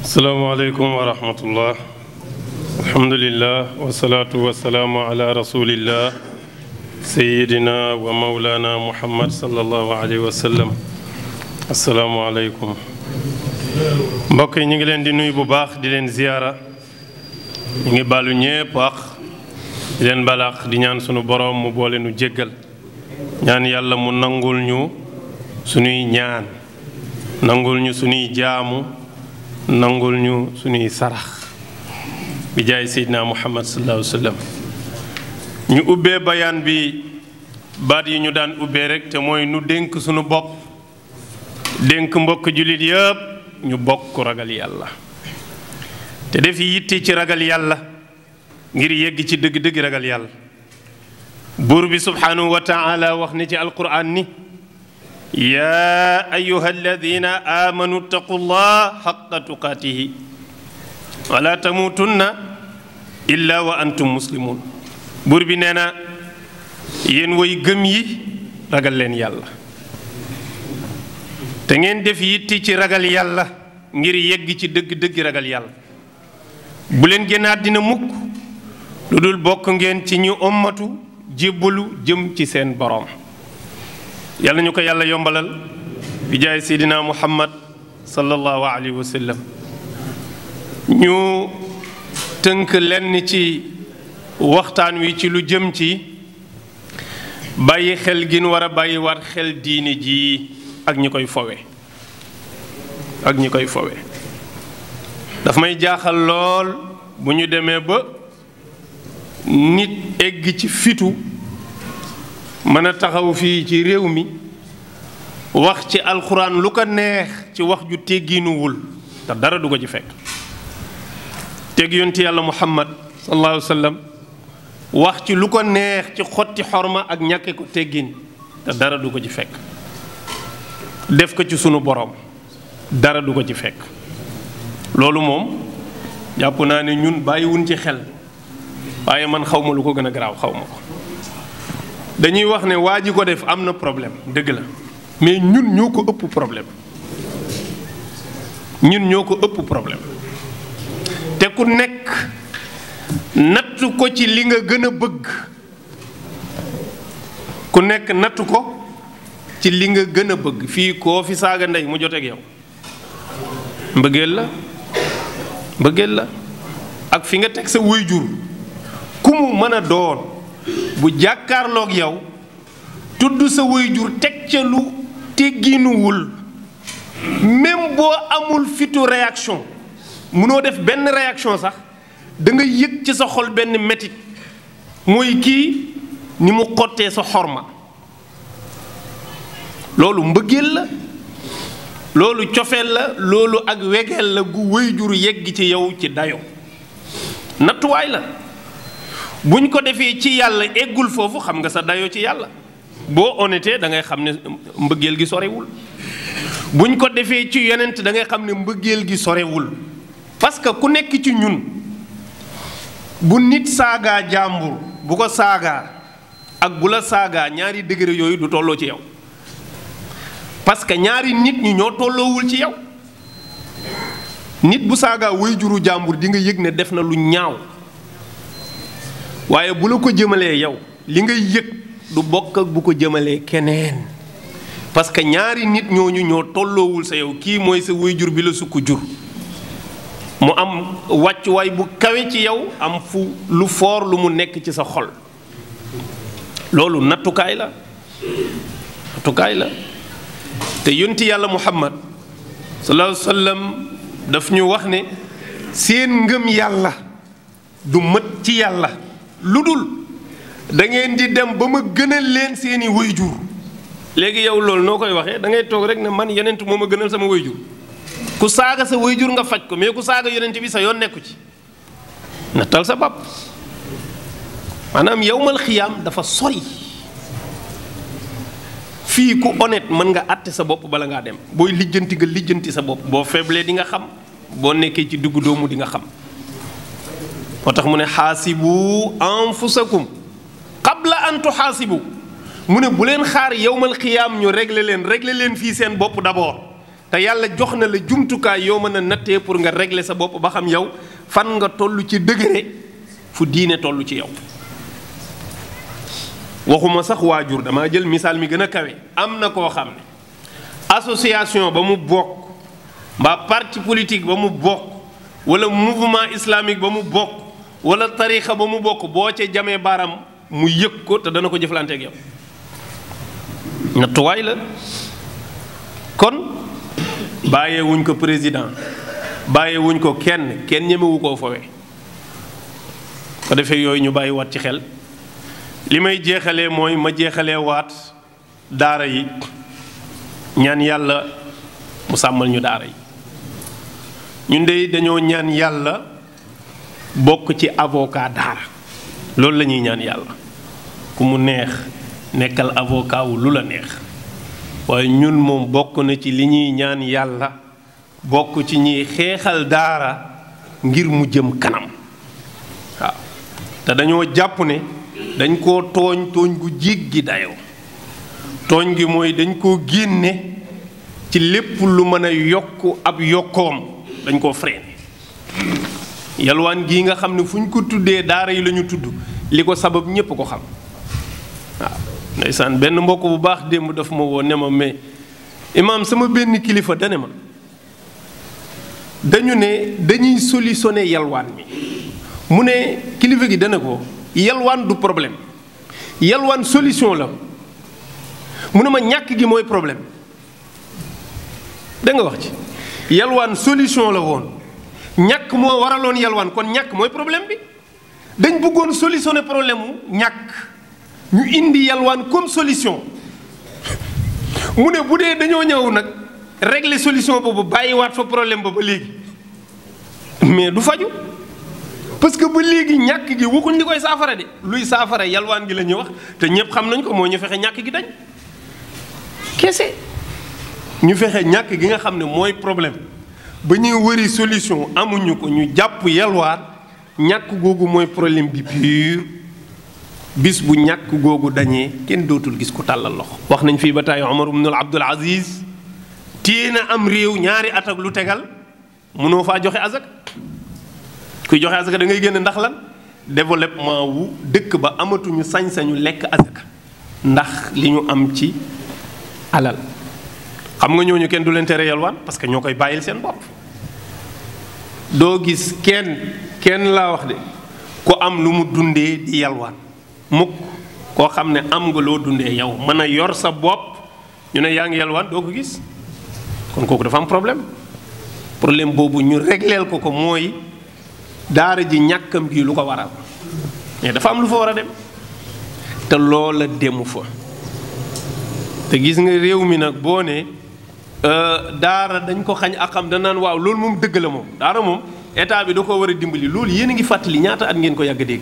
asalaamaaleykum wa rahmatullah alhamdulillah wasalaatu wasalaamu ala rasulillah sayidina wa maulana muhammad sallallahu alayhi wa sallam asalaamualeykum mbokk yi ñu ngi leen di nuyu bu baax di leen ziyaara ñu ngi baalu ñépp ak di leen balaax di ñaan sunu boroom mu boole nu jéggal ñaan yàlla mu nangul ñu sunuy ñaan nangul ñu sunuy jaamu nangul ñu sunuy sarax bi jaay seydina muhammad sallallahu alayhi wa sallam ñu ubbee bayaan bi baat yi ñu daan ubbee rek te mooy nu dénk sunu bopp dénk mbokk jullit yépp ñu bokk ragal yàlla te def yitte ci ragal yàlla ngir yegg ci dëgg-dëgg ragal yàlla buur bi subhanahu wa taala wax ni ci alquran ni yaa ayuha alladina amanu taqullah xaqa tuqaatihi wala tamuutunna illa wa antum muslimun buur bi nee na yéen way gëm yi ragal leen yàlla te ngeen def yitti ci ragal yàlla ngir yegg ci dëgg-dëgg ragal yàlla bu leen génn àddina mukk lu dul bokk ngeen ci ñu ommatu jébbalu jëm ci seen boroom yàlla ñu ko yàlla yombalal bi jaay seydina muhammad sallallahu alayhi wa sallam ñu tënk lenn ci waxtaan wi ci lu jëm ci bàyyi xel gin war a bàyyi war xel diine ji ak ñi koy fowe daf may jaaxal lool bu ñu demee ba nit egg ci fitu mën a taxaw fii ci réew mi wax ci alxuraan lu ko neex ci wax ju tegginuwul te dara du ko ci fekk teg yonti yàlla muhammad sallallahu alayhi wa sallam wax ci lu ko neex ci xotti xorma ak ñàkke ko teggin te dara du ko ci fekk def ko ci sunu boroom dara du ko ci fekk loolu moom jàpp naa ne ñun bàyyiwuñ ci xel waaye man xaw ma lu ko gën a garaaw xaw ma ko dañuy wax ne waa ji ko def am na problème dëgg la mais ñun ñoo ko ëpp problème te ku nekk nattu ko ci li nga gën a bëgg fii koo fi saaga ndey mu joteeg yow mbëggeel la ak fi nga teg sa waajur ku mu mën a doon bu jàkkaarloog yow tudd sa waajur teg ca lu tegginuwul même boo amul fitu réaction munoo def benn réaction sax da nga yëg ci sa xol benn metit mooy kii ni mu xottee sa xorma loolu mbëggeel la loolu cofeel la loolu ak wegeel la gu waajur yegg ci yow ci dayo nattuwaay la buñ ko defee ci yàlla eggul foofu xam nga sa dayo ci yàlla boo honnêté da ngay xam ne mbëggeel gi sorewul buñ ko defee ci yonent da ngay xam ne mbëggeel gi sorewul parce que ku nekk ci ñun bu nit saagaa jàmbur bu ko saagaa ak bu la saagaa ñaari degré yooyu du tolloo ci yow parce que ñaari nit ñi ñoo tolloowul ci yow nit bu saagaa waajuru jàmbur di nga yëg ne def na lu ñaaw waaye bu la ko jëmalee yow li ngay yëg du bokk ak bu ko jëmalee keneen parce que ñaari nit ñooñu ñoo tolloowul sa yow kii mooy sa waajur bi la sukk jur mu am wàccuwaay bu kawe ci yow am fu lu foor lu mu nekk ci sa xol loolu nattukaay la te yonti yàlla muhammad sallallahu alayhi wa sallam daf ñu wax ne seen ngëm yàlla du mët ci yàlla lu dul da ngeen di dem ba ma gënal leen seeni waajur léegi yow loolu noo koy waxee da ngay toog rek ne man yonent moo ma gënal sama waajur ku saaga sa waajur nga faj ko mais ku saaga yonent bi sa yoon nekku ci nattal sa bopp maanaam yawmal xiyaam dafa sori fii ku honnête mën nga àtte sa bopp bala ngaa dem booy lijjanti nga lijjanti sa bopp boo faible di nga xam boo nekkee ci diggu doomu di nga xam moo tax mu ne xaasibu anfusakum qabla an tuxaasibu mu ne bu leen xaar yawmal xiyaam ñu régler leen fii seen bopp d'abord te yàlla jox na la jumtukaay yoo mën a nattee pour nga régler sa bopp ba xam yow fan nga toll ci degré fu diine toll ci yow. waxuma sax waajur damaa jël misaal mi gën a kawe. am na koo xam ne association ba mu bokk mbaa parti politique ba mu bokk wala mouvement islamique ba mu bokk wala tarixa ba mu bokk boo ca jamee baaram mu yëg ko te dana ko jëflanteeg yow. nattuwaay la kon bàyyeewuñ ko président bàyyeewuñ ko kenn ñemewu koo fowe ko defee yooyu ñu bàyyi waat ci xel. li may jeexalee mooy ma jeexalee waat daara yi ñaan yàlla mu sàmmal ñu daara yi ñun de dañoo ñaan yàlla bokk ci avocat daara loolu la ñuy ñaan yàlla ku mu neex nekkal avocat wu lu la neex waaye ñun moom bokk na ci li ñuy ñaan yàlla bokk ci ñuy xeexal daara ngir mu jëm kanam waaw te dañoo jàpp ne dañ koo tooñ gu jéggi dayoo tooñ gi mooy dañ koo génne ci lépp lu mën a yokk ab yokkoom dañ koo freiné yalwaan gii nga xam ne fu ñu ko tuddee daara yi la ñu tudd li ko sabab ñépp ko xam waaw ndeysaan benn mbokk bu baax démb daf ma woo ne ma mais imaam sama benn kilifa dane ma dañu ne dañuy solutionné yalwaan mi mu ne kilifa gi dana ko yalwaan du problème yalwaan solution la mu ne ma ñàkk gi mooy problème da nga wax ci yalwaan solution la woon ñàkk moo waraloon yalwaan kon ñàkk mooy problème bi dañ bëggoon solutionné problème mu ñàkk ñu indi yalwaan comme solution mu ne bu dee dañoo ñëw nag régler solution boobu bàyyiwaat fa problème ba léegi mais du faju parce que ba léegi ñàkk gi waxuñ li koy saafara de luy saafara yalwaan gi la ñuy wax te ñëpp xam nañ ko moo ñu fexe ñàkk gi dañ kese ñu fexe ñàkk gi nga xam ne mooy problème ba ñuy wëri solution amuñu ko ñu jàpp yalwaan ñàkk googu mooy problème bi pur bis bu ñàkk googu dañee kenn dootul gis ku tàllal loxo. wax nañ fii ba tàyyi Omar ibn Abdul Aziz téye na am réew ñaari at ak lu tegal mënoo faa joxe azak kuy joxe azaka da ngay génn ndax lan développement wu dëkk ba amatuñu sañ-sañu lekk azaka ndax li ñu am ci alal xam nga ñooñu kenn du leen tere yalwaan parce que ñoo koy bàyyil seen bopp doo gis kenn laa wax de ku am lu mu dundee di yalwaan mukk koo xam ne am nga loo dundee yow mën a yor sa bopp ñu ne yaa ngi yalwaan doo ko gis kon kooku dafa am problème boobu ñu régleel ko mooy daara ji ñàkkam gi lu ko waral mais dafa am lu fa war a dem te loola demu fa te gis nga réew mi nag boo ne daara dañ ko xañ ak xam danaan waaw loolu moom dëgg la moom daara moom état bi da ko war a dimbali loolu yéen a ngi fàttali ñaata at ngeen ko yàgg dégg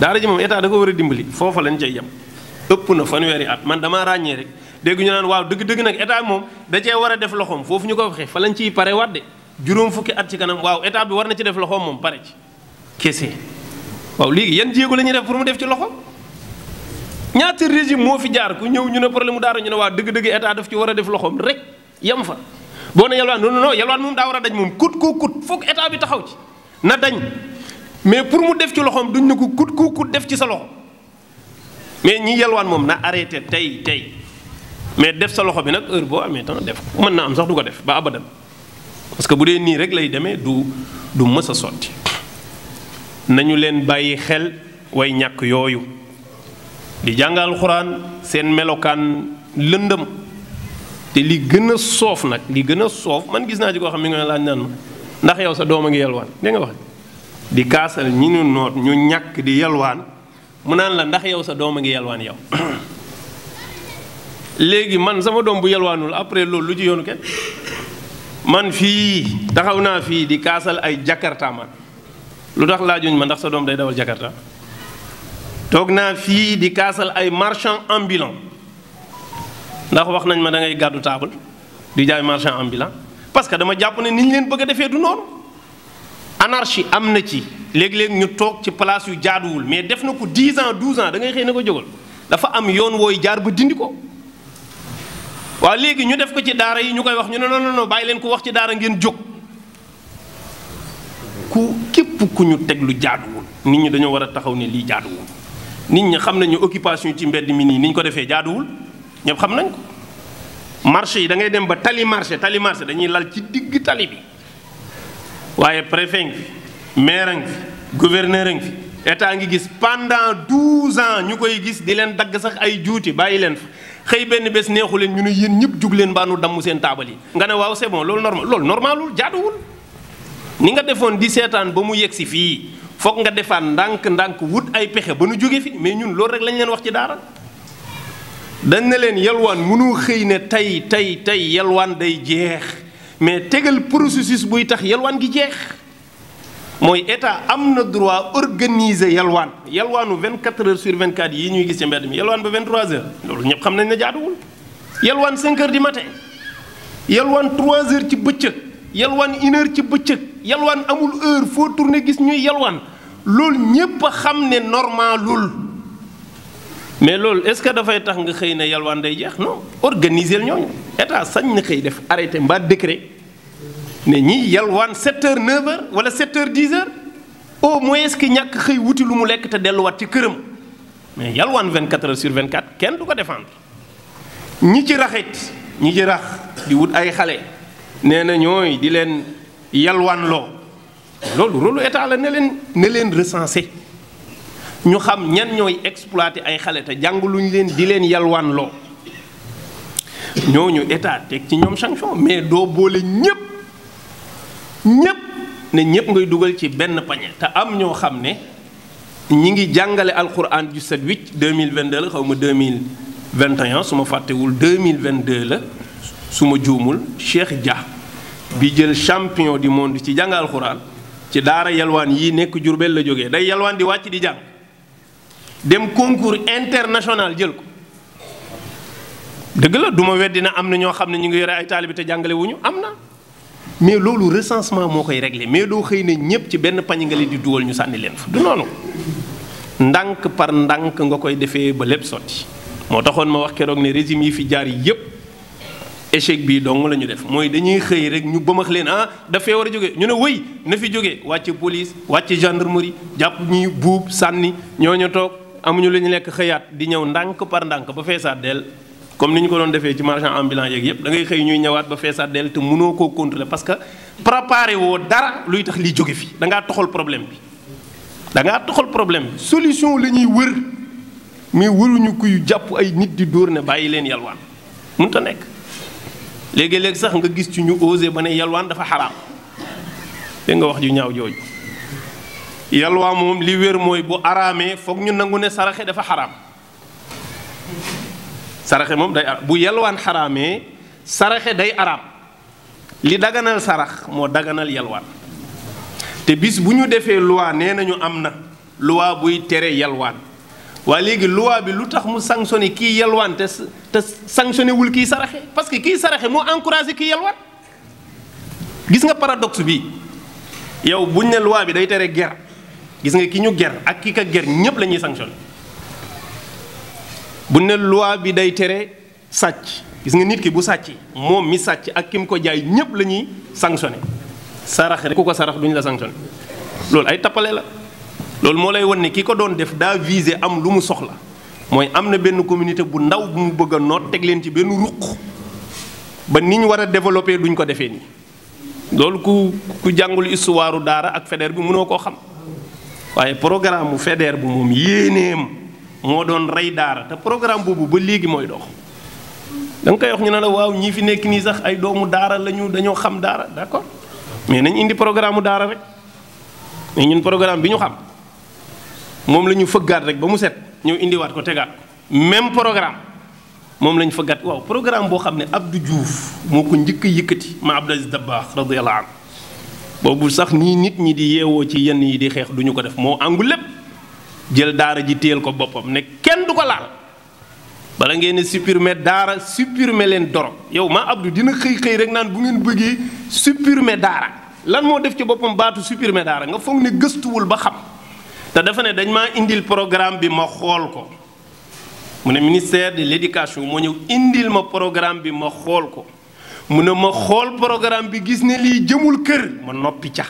daara ji moom état da ko war a dimbali foofa lañ cay yem ëpp na fanweeri at man damaa ràññee rek dégg ñu naan waaw dëgg nag état bi moom da cee war a def loxoom foofu ñu ko waxee fa lañ ciy pare wadde juróom fukki at ci kanam waaw état bi war na ci def loxoom moom pare ci kese waaw léegi yan jéego la ñuy def pour mu def ci loxo ñaata régime moo fi jaar ku ñëw ñu ne problème mu daara ñu ne waaw dëgg état daf ci war a def loxoom rek yem fa boo ne yalwaan non yalwaan moom daa war a dañ moom kut foog état bi taxaw ci na dañ mais pour mu def ci loxoom duñ ne ko kut def ci sa loxo mais ñi yalwaan moom na arrêté tey mais def sa loxo bi nag heure boo amee temps def ko mën na am sax du ko def ba abadan parce que bu dee nii rek lay demee du mës a sotti nañu leen bàyyi xel way ñàkk yooyu di jàngal alxuraan seen melokaan lëndëm te li gën a soof nag li gën a soof man gis naa ci koo xam mi nga laaj naan ma ndax yow sa doom a ngi yalwaan dégg nga wax di kaasal ñi ñu noot ñu ñàkk di yalwaan mu naan la ndax yow sa doom a ngi yalwaan yow léegi man sama doom bu yalwaanul après loolu lu ci yoonu kenn man fii taxaw naa fii di kaasal ay jakarta man lu tax laajuñ ma ndax sa doom day dawal jakarta toog naa fii di kaasal ay marchand ambulant ndax wax nañ ma da ngay gàddu table di jaay marchand ambulant parce que dama jàpp ne ni ñu leen bëgg a defee du noonu anarchie am na ci léeg-léeg ñu toog ci place yu jaaduwul mais def na ko 10 ans 12 ans da ngay xëy na ko jógal dafa am yoon wooy jaar ba dindi ko waaw léegi ñu def ko ci daara yi ñu koy wax ñu ne non bàyyi leen ko wax ci daara ngeen jóg. Képp ku ñu teg lu jaaduwul nit ñi dañoo war a taxaw ne lii jaaduwul. nit ñi xam nañu occupation ci mbedd mi nii ni ñu ko defee jaaduwul ñëpp xam nañ ko. marché yi da ngay dem ba tali marché dañuy lal ci digg tali bi waaye préfet ngi fi maire ngi fi gouverneur ngi fi état ngi gis pendant 12 ans ñu koy gis di leen dagg sax ay juuti bàyyi leen fa xëy benn bés neexu leen ñu ne yéen ñëpp jug leen baanu damm seen taabal yi nga ne waaw c'est bon loolu normalul jaaduwul. ni nga defoon di seetaan ba mu yegg si fii foog nga defaat ndànk wut ay pexe ba nu jóge fi mais ñun loolu rek lañ leen wax ci daara. dañ ne leen yalwaan mënoo xëy ne tey yalwaan day jeex mais tegal processus buy tax yalwaan gi jeex mooy état am na droit organiser yalwaanu 24 heures sur 24 yi ñuy gis ci mbedd mi yalwaan ba 23 heures loolu ñëpp xam nañ ne jaaduwul. yalwaan 5 heures du matin yalwaan 3 heures ci bëccëg yalwaan 1 heure ci bëccëg yalwaan amul heure foo tourné gis ñuy yalwaan loolu ñëpp a xam ne normalul. mais loolu est-ce que dafay tax nga xëy na yalwaan day jeex non organiser ñooñu état sañ na xëy def arrêté mbaa décret ne ñi yalwaan 7 heures 9 heures wala 7 heures 10 heures au moins que ñàkk xëy wuti lu mu lekk te delluwaat ci këram mais yalwaan 24 heures sur 24 kenn du ko défendre. ñi ci raxit ñi ci rax di wut ay xale nee na ñooy di leen yalwaan loo loolu rôle état la ne leen recenser. ñu xam ñan ñooy exploiter ay xale te jànguluñ leen di leen yalwaan loo ñooñu état teg ci ñoom sanction mais doo boole ñépp ne ñépp ngay dugal ci benn pañe te am ñoo xam ne ñi ngi jàngale alquran ju set wicc 2022 la xaw ma 2021 su ma fàttewul 2022 la su ma juumul Cheikh Dia bi jël champion du monde ci jàng alquran ci daara yalwaan yi nekk Jurbel la jógee day yalwaan di wàcc di jàng dem concours international jël ko dëgg la du ma weddi na am na ñoo xam ne ñu ngi yore ay taalibe te jàngale wuñu am na mais loolu recensement moo koy réglé mais doo xëy na ñëpp ci benn pañ nga leen di dugal ñu sànni leen fa du noonu ndànk par ndànk nga koy defee ba lépp sotti moo taxoon ma wax keroog ne régime yi fi jaar yi yëpp échec bii dong la ñu def mooy dañuy xëy rek ñu bëmax leen dafee war a jóge ñu ne wëy na fi jóge wàcce police wàcce gendarmerie jàpp ñuy buub sànni ñooñu toog amuñu lu ñu lekk xëyaat di ñëw ndànk par ndànk ba feesaat del comme ni ñu ko doon defee ci marchand ambulant yeeg yëpp da ngay xëy ñuy ñëwaat ba feesaat del te mënoo koo contrôler parce que préparé woo dara luy tax lii jóge fi da ngaa toxal problème bi solution la ñuy wër mais wëruñu kuy jàpp ay nit di dóor ne bàyyi leen yalwaan mënut a nekk léegi-léegi sax nga gis ci ñu osé ba ne yalwaan dafa xaraam dégg nga wax ju ñaaw jooju yalwaan moom li wér mooy bu araamee foog ñu nangu ne saraxe dafa xaraam saraxe moom day bu yalwaan xaraamee saraxe day araam li daganal sarax moo daganal yalwaan te bis bu ñu defee loi nee nañu am na loi buy tere yalwaan waaye léegi loi bi lu tax mu sanctionné kii yalwaan te sanctionné wul kii saraxe parce que kii saraxe moo encouragé kii yalwaan gis nga paradoxe bi yow buñ ne loi bi day tere ger gis nga ki ñu ger ak ki ka ger ñépp la ñuy sanctionné buñ ne loi bi day tere sàcc gis nga nit ki bu sàcc moom mi sàcc ak ki mu ko jaay ñépp la ñuy sanctionné saraxe rek ku ko sarax duñu la sanctionné loolu ay tappale la loolu moo lay won ne ki ko doon def daa visé am lu mu soxla mooy am na benn communauté bu ndaw bu mu bëgg a noot teg leen ci benn ruq ba ni ñu war a développé duñ ko defee nii loolu ku jàngul histoire daara ak FEDER bi mënoo koo xam waaye programme mu FEDER bu moom yéeneem moo doon rey daara te programme boobu ba léegi mooy dox da nga koy wax ñu ne la waaw ñii fi nekk nii sax ay doomu daara lañu dañoo xam daara d'accord mais nañ indi programme mu daara rek mais ñun programme bi ñu xam moom la ñu fëggaat rek ba mu set ñëw indiwaat ko tegaat même programme moom la ñu fëggaat waaw programme boo xam ne Abdou Diouf moo ko njëkk a yëkkati ma Abdou Aziz Dabakh radiyallahu anhu boobu sax nii nit ñi di yeewoo ci yenn yi di xeex duñu ko def moo àngu lépp jël daara ji téyel ko boppam ne kenn du ko laal bala ngeen ne supprimer daara supprimer leen dorog yow ma Abdou dina xëy rek naan bu ngeen bëggee supprimer daara lan moo def ci boppam baatu supprimer daara nga foog ne gëstuwul ba xam te dafa ne dañ maa indil programme bi ma xool ko mu ne ministère de l'éducation moo ñëw indil ma programme bi ma xool ko mu ne ma xool programme bi gis ne lii jëmul kër ma noppi ca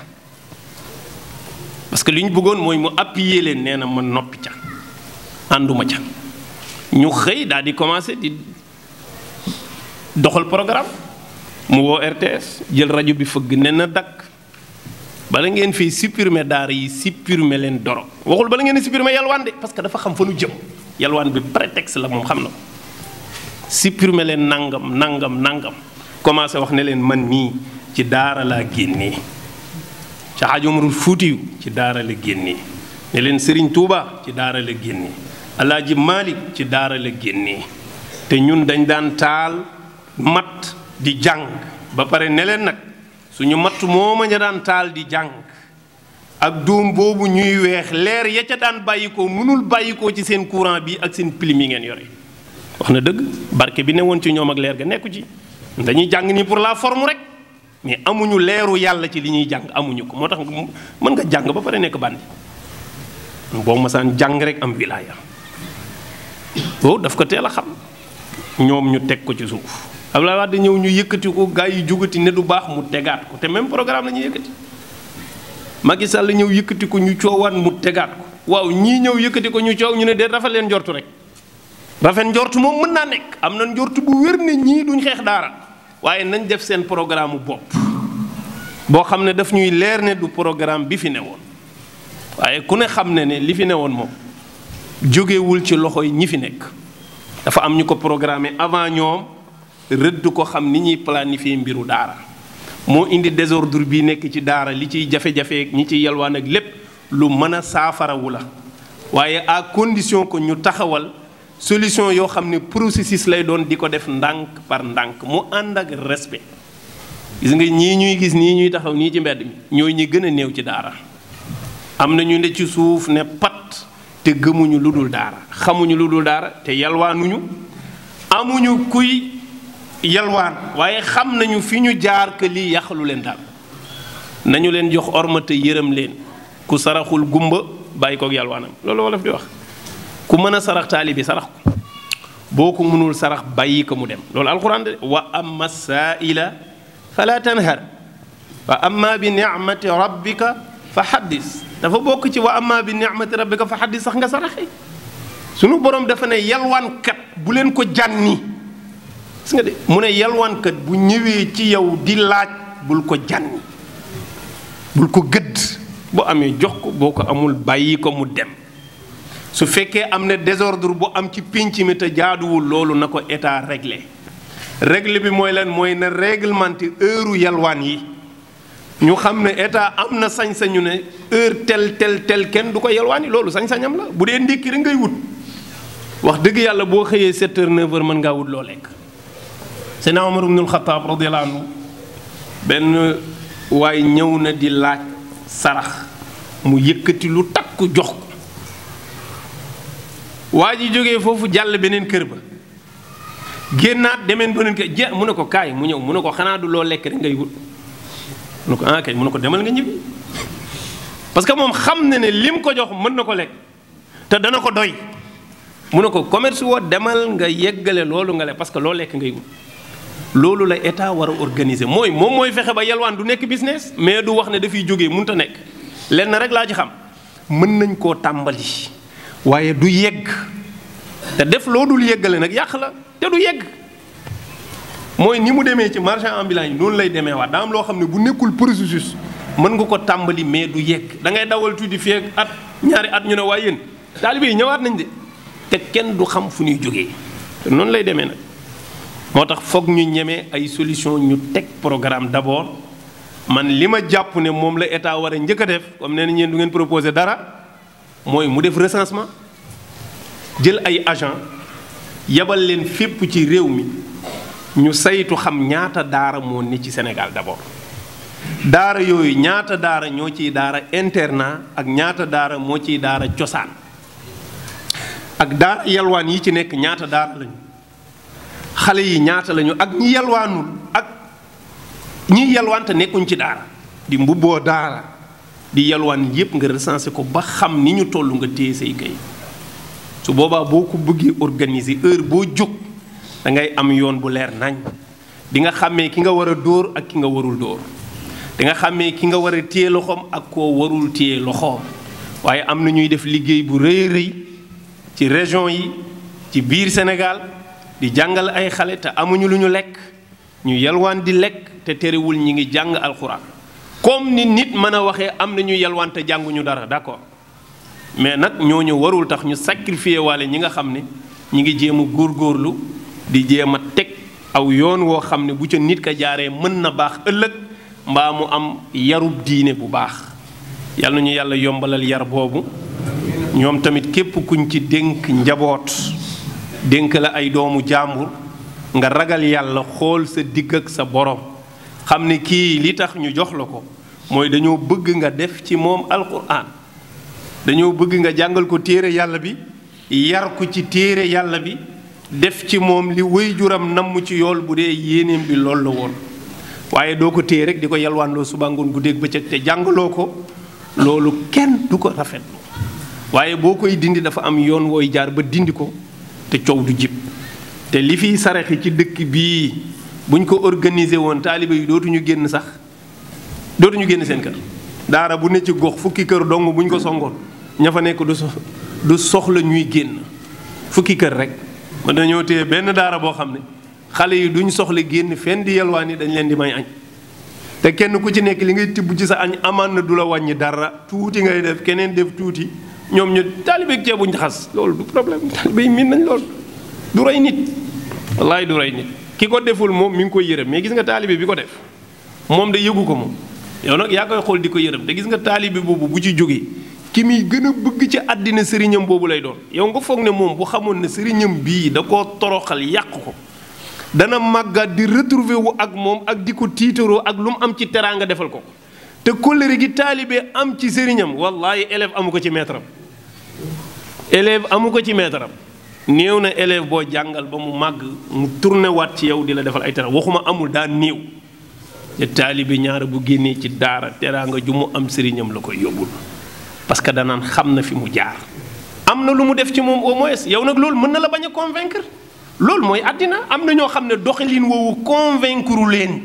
parce que li ñu bëggoon mooy mu appuyer leen nee na ma noppi ca ànduma ca ñu xëy daal di commencé di doxal programme mu woo RTS jël rajo bi fëgg ne na dakk bala ngeen fii supprimer daara yi supprimer leen doro waxul bala ngeen supprimer yalwaan de parce que dafa xam fa nu jëm yalwaan bi prétexte la moom xam na ko supprimer leen nangam commencé wax ne leen man mii ci daara laa génnee ca Hadj Omarul Fuutiyu ci daara la génnee ne leen Serigne Touba ci daara la génnee Alaaji Malik ci daara la génnee te ñun dañ daan taal mat di jàng ba pare ne leen nag suñu matt mooma ña daan taal di jàng ak doom boobu ñuy weex leer ya ca daan bàyyikoo mënul bàyyikoo ci seen courant bi ak seen pilim yi ngeen yore wax na dëgg barke bi ne woon ci ñoom ak leer ga nekku ci dañuy jàng nii pour la forme rek mais amuñu leeru yàlla ci li ñuy jàng amuñu ko moo tax mën nga jàng ba pare nekk bandi boo masaan jàng rek am wilaaya boobu daf ko teel a xam ñoom ñu teg ko ci suuf Abdoulaye Wade ñëw ñu yëkkati ko gaa yi jugati ne du baax mu tegaat ko te même programme la ñuy yëkkati Macky Sall ñëw yëkkati ko ñu coowaan mu tegaat ko waaw ñii ñëw yëkkati ko ñu coow ñu ne de rafet leen njortu rek rafet njortu moom mën naa nekk am na njortu bu wér ne ñii duñ xeex daara waaye nañ def seen programme bopp boo xam ne daf ñuy leer ne du programme bi fi newoon waaye ku ne xam ne li fi newoon moom jógewul ci loxoy ñi fi nekk dafa am ñu ko programmé avant ñoom rëdd ko xam ni ñuy planifier mbiru daara moo indi désordre bi nekk ci daara li ciy jafe-jafe ñi ciy yalwaan ak lépp lu mën a saafarawu la waaye à condition que ñu taxawal solution yoo xam ne processus lay doon di ko def ndànk par ndànk mu ànd ak respect gis nga ñii ñuy gis nii ñuy taxaw nii ci mbedd mi ñooy ñi gën a néew ci daara am na ñu ne ci suuf ne pat te gëmuñu lu dul daara xamuñu lu dul daara te yalwaanuñu amuñu kuy yalwaan waaye xam nañu fi ñu jaar que lii yàqalu leen daal nañu leen jox orma te yërëm leen ku saraxul gumba bàyyi kook yalwaanam loolu wolof di wax ku mën a sarax taalibi sarax ko boo ko mënul sarax bàyyi ko mu dem loolu alquran de wa amma saa'ila fala tanhar wa amma bi ni'mati rabbika fa haddis dafa bokk ci wa amma bi ni'mati rabbika fa haddis sax nga saraxe sunu borom dafa ne yalwaankat bu leen ko jànni gis nga de mu ne yalwaankat bu ñëwee ci yow di laaj bul ko jànni bul ko gëdd boo amee jox ko boo ko amul bàyyi ko mu dem su fekkee am na désordre bu am ci pénc mi te jaaduwul loolu na ko état réglé bi mooy lan mooy na réglementé heure yalwaan yi ñu xam ne état am na sañ-sañu ne heure tel kenn du ko yalwaan yi loolu sañ-sañam la bu dee ndékki rek ngay wut wax dëgg yàlla boo xëyee 7 heures 9 heures mën ngaa wut loo lekk Seydina Omar ibnul Xataab radiyallahu anhu benn waaye ñëw na di laaj sarax mu yëkkati lu takku jox ko waa ji jógee foofu jàll beneen kër ba génnaat demeen beneen kër mu ne ko kaay mu ñëw mu ne ko xanaa du loo lekk rek ngay wut mu ne ko kay mu ne ko demal nga ñibbi parce que moom xam na ne lim ko jox mën na ko lekk te dana ko doy mu ne ko commerce woo demal nga yeggale loolu nga lekk parce que loo lekk ngay wut loolu la état war a organiser moom mooy fexe ba yalwaan du nekk business mais du wax ne dafiy jógee mënut a nekk lenn rek laa ci xam mën nañ koo tàmbali waaye du yegg te def loo dul yeggale nag yàq la te du yegg mooy ni mu demee ci marchand ambulant yi noonu lay demee waat daa am loo xam ne bu nekkul processus mën nga ko tàmbali mais du yegg da ngay dawal tuuti fii ak at ñaari at ñu ne waaye yéen taalibe yi ñëwaat nañ de te kenn du xam fu ñuy jógee te noonu lay demee nag moo tax foog ñu ñemee ay solution ñu teg programme d'abord man li ma jàpp ne moom la état war a njëkk a def comme nee na ñeen du ngeen proposer dara mooy mu def recensement jël ay agent yabal leen fépp ci réew mi ñu saytu xam ñaata daara moo ne ci Sénégal d'abord daara yooyu ñaata daara ñoo ciy daara internat ak ñaata daara moo ciy daara cosaan ak daara yalwaan yi ci nekk ñaata daara lañu xale yi ñaata lañu ak ñi yalwaanul ak ñi yalwaan te nekkuñ ci daara di mbubboo daara di yalwaan yépp nga recensé ko ba xam ni ñu toll nga téye say kay su boobaa boo ko bëggee organiser heure boo jóg da ngay am yoon bu leer nañ di nga xàmmee ki nga war a dóor ak ki nga warul dóor di nga xàmmee ki nga war a téye loxoom ak koo warul téye loxoom waaye am na ñuy def liggéey bu rëy rëy ci région yi ci biir Sénégal di jàngal ay xale te amuñu lu ñu lekk ñu yalwaan di lekk te terewul ñi ngi jàng alxuraan comme ni nit mën a waxee am na ñu yalwaan te jànguñu dara d'accord mais nag ñooñu warul tax ñu sacrifier waale ñi nga xam ne ñi ngi jéem a góorgóorlu di jéem a teg aw yoon woo xam ne bu ca nit ka jaaree mën na baax ëllëg mbaa mu am yarub diine bu baax yal na ñu yàlla yombalal yar boobu ñoom tamit képp kuñ ci dénk njaboot dénk la ay doomu jàmbur nga ragal yàlla xool sa digg ak sa borom xam ne kii li tax ñu jox la ko mooy dañoo bëgg nga def ci moom alquran dañoo bëgg nga jàngal ko téere yàlla bi yar ko ci téere yàlla bi def ci moom li waajuram namm ci yool bu dee yéeneem bi loolu la woon waaye doo ko téye rek di ko yalwaanloo suba ngoon guddeeg bëccëg te jàngaloo ko loolu kenn du ko rafetlu waaye boo koy dindi dafa am yoon wooy jaar ba dindi ko te coow du jib te li fiy saraxi ci dëkk bii buñ ko organiser woon taalibe yi dootuñu génn seen kër daara bu ne ci gox fukki kër dong buñ ko songoon ña fa nekk du soxla ñuy génn fukki kër rek man dañoo téye benn daara boo xam ne xale yi duñ soxla génn fenn di yalwaan yi dañ leen di may añ te kenn ku ci nekk li ngay tibb ci sa añ amaan na du la wàññi dara tuuti ngay def keneen def tuuti ñoom ñu taalibeeg ceebuñ xas loolu du problème taalibe yi miin nañ loolu du rey nit wallaay du rey nit ki ko deful moom mi ngi koy yërëm mais gis nga taalibe bi ko def moom de yëgu ko moom yow nag yaa koy xool di ko yërëm te gis nga taalibe boobu bu ci jógee ki muy gën a bëgg ci àddina sëriñam boobu lay doon yow nga foog ne moom bu xamoon ne sëriñam bii da koo toroxal yàq ko dana màggaat di retrouver wu ak moom ak di ko tiitaroo ak lu mu am ci teraanga defal ko te kóllëre gi taalibe am ci sëriñam wallaahi élève amu ko ci maître am élève amu ko ci maître am néew na élève boo jàngal ba mu màgg mu tourné waat ci yow di la defal ay teraanga waxuma amul daa néew te taalibe ñaara bu génnee ci daara teraanga ju mu am sëriñam la koy yóbbul parce que danaan xam na fi mu jaar am na lu mu def ci moom au moins yow nag loolu mën na la bañ a convaincre loolu mooy àddina am na ñoo xam ne doxalin woowu convaincre leen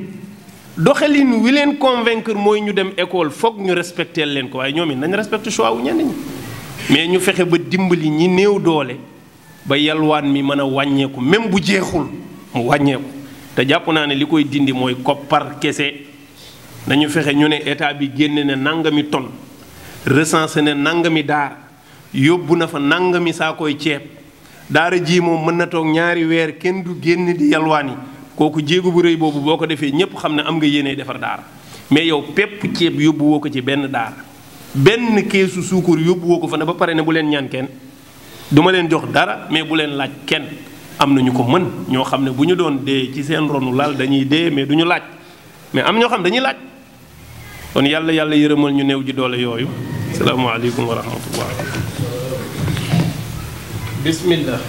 doxalin wi leen convaincre mooy ñu dem école foog ñu respecter leen ko waaye ñoom it nañ respecté choix wu ñenn ñi mais ñu fexe ba dimbali ñi néew doole ba yalwaan mi mën a wàññeeku même bu jeexul mu wàññeeku te jàpp naa ne li koy dindi mooy koppar kese nañu fexe ñu ne état bi génne ne nangami ton recensé ne nangami daara yóbbu na fa nangami saa koy ceeb daara ji moom mën na toog ñaari weer kenn du génn di yalwaan yi kooku jéego bu rëy boobu boo ko defee ñépp xam ne am nga yéene defar daara mais yow pepp ceeb yóbbu woo ko ci benn daara benn keesu suukar yóbbu woo ko fa ne ba pare ne bu leen ñaan kenn duma leen jox dara mais bu leen laaj kenn am na ñu ko mën ñoo xam ne bu ñu doon dee ci seen ronu lal dañuy dee mais du ñu laaj mais am ñoo xam dañuy laaj kon yàlla yërëmal ñu néew ji doole yooyu asalaamaaleykum wa rahmatullah bismillah